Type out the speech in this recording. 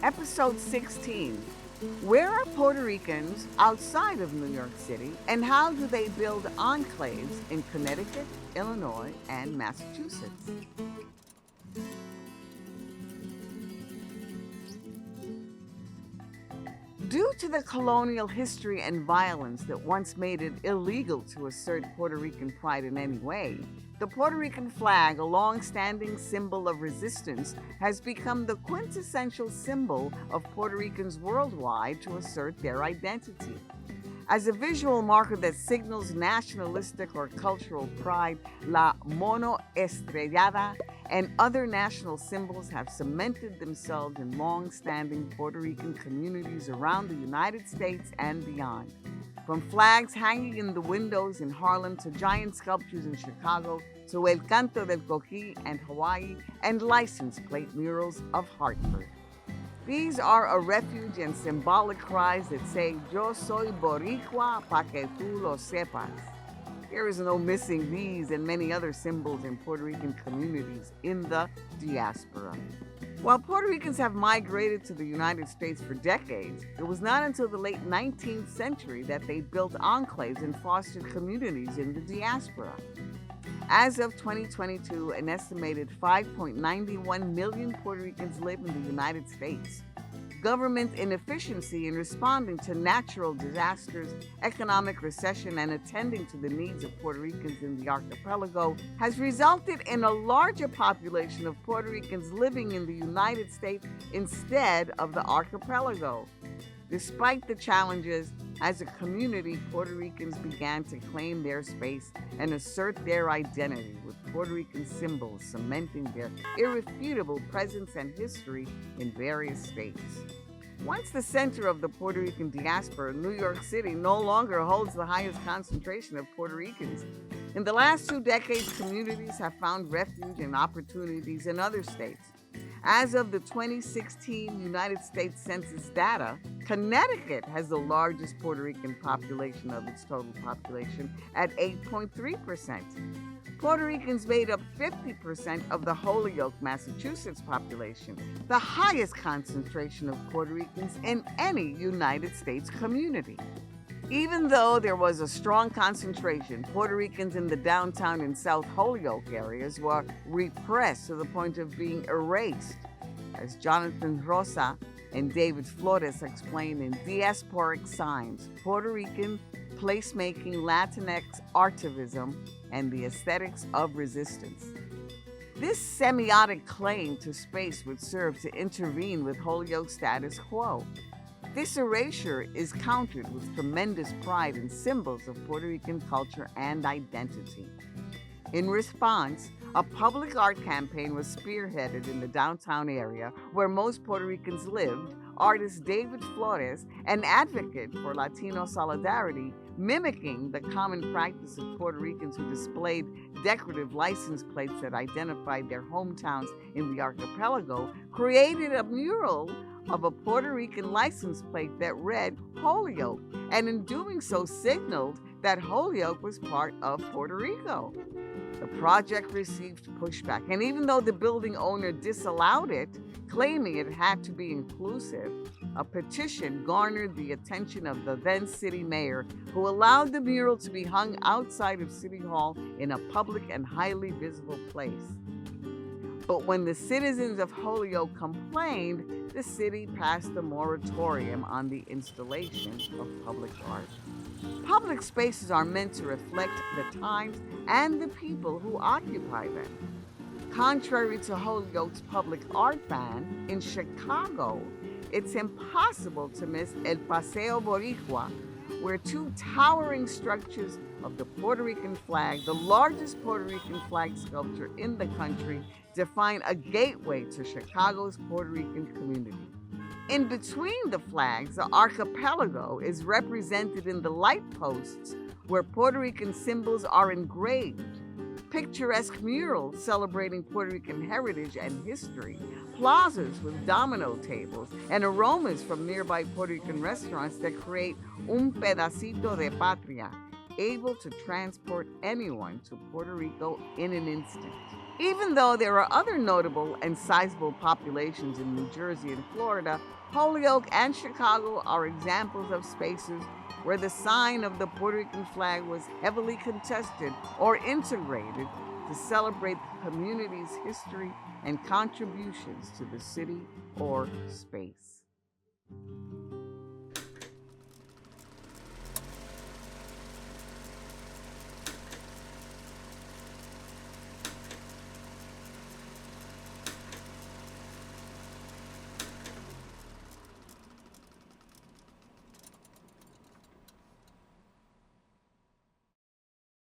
Episode 16. Where are Puerto Ricans outside of New York City, and how do they build enclaves in Connecticut, Illinois, and Massachusetts? Due to the colonial history and violence that once made it illegal to assert Puerto Rican pride in any way, the Puerto Rican flag, a long-standing symbol of resistance, has become the quintessential symbol of Puerto Ricans worldwide to assert their identity. As a visual marker that signals nationalistic or cultural pride, la mono estrellada and other national symbols have cemented themselves in long-standing Puerto Rican communities around the United States and beyond. From flags hanging in the windows in Harlem to giant sculptures in Chicago to El Canto del Coquí and Hawaii and license plate murals of Hartford. These are a refuge and symbolic cries that say, Yo soy Boricua pa que tú lo sepas. There is no missing these and many other symbols in Puerto Rican communities in the diaspora. While Puerto Ricans have migrated to the United States for decades, it was not until the late 19th century that they built enclaves and fostered communities in the diaspora. As of 2022, an estimated 5.91 million Puerto Ricans live in the United States. Government inefficiency in responding to natural disasters, economic recession, and attending to the needs of Puerto Ricans in the archipelago has resulted in a larger population of Puerto Ricans living in the United States instead of the archipelago. Despite the challenges, as a community, Puerto Ricans began to claim their space and assert their identity with Puerto Rican symbols, cementing their irrefutable presence and history in various states. Once the center of the Puerto Rican diaspora, New York City no longer holds the highest concentration of Puerto Ricans. In the last 2 decades, communities have found refuge and opportunities in other states. As of the 2016 United States Census data, Connecticut has the largest Puerto Rican population of its total population at 8.3%. Puerto Ricans made up 50% of the Holyoke, Massachusetts population, the highest concentration of Puerto Ricans in any United States community. Even though there was a strong concentration, Puerto Ricans in the downtown and South Holyoke areas were repressed to the point of being erased, as Jonathan Rosa and David Flores explain in Diasporic Signs, Puerto Rican Placemaking, Latinx Artivism, and the Aesthetics of Resistance. This semiotic claim to space would serve to intervene with Holyoke's status quo. This erasure is countered with tremendous pride in symbols of Puerto Rican culture and identity. In response, a public art campaign was spearheaded in the downtown area where most Puerto Ricans lived. Artist David Flores, an advocate for Latino solidarity, mimicking the common practice of Puerto Ricans who displayed decorative license plates that identified their hometowns in the archipelago, created a mural of a Puerto Rican license plate that read Holyoke, and in doing so signaled that Holyoke was part of Puerto Rico. The project received pushback, and even though the building owner disallowed it, claiming it had to be inclusive, a petition garnered the attention of the then city mayor, who allowed the mural to be hung outside of City Hall in a public and highly visible place. But when the citizens of Holyoke complained, the city passed a moratorium on the installation of public art. Public spaces are meant to reflect the times and the people who occupy them. Contrary to Holyoke's public art ban, in Chicago, it's impossible to miss El Paseo Boricua, where 2 towering structures of the Puerto Rican flag, the largest Puerto Rican flag sculpture in the country, define a gateway to Chicago's Puerto Rican community. In between the flags, the archipelago is represented in the light posts where Puerto Rican symbols are engraved. Picturesque murals celebrating Puerto Rican heritage and history, plazas with domino tables, and aromas from nearby Puerto Rican restaurants that create un pedacito de patria, able to transport anyone to Puerto Rico in an instant. Even though there are other notable and sizable populations in New Jersey and Florida, Holyoke and Chicago are examples of spaces where the sign of the Puerto Rican flag was heavily contested or integrated to celebrate the community's history and contributions to the city or space.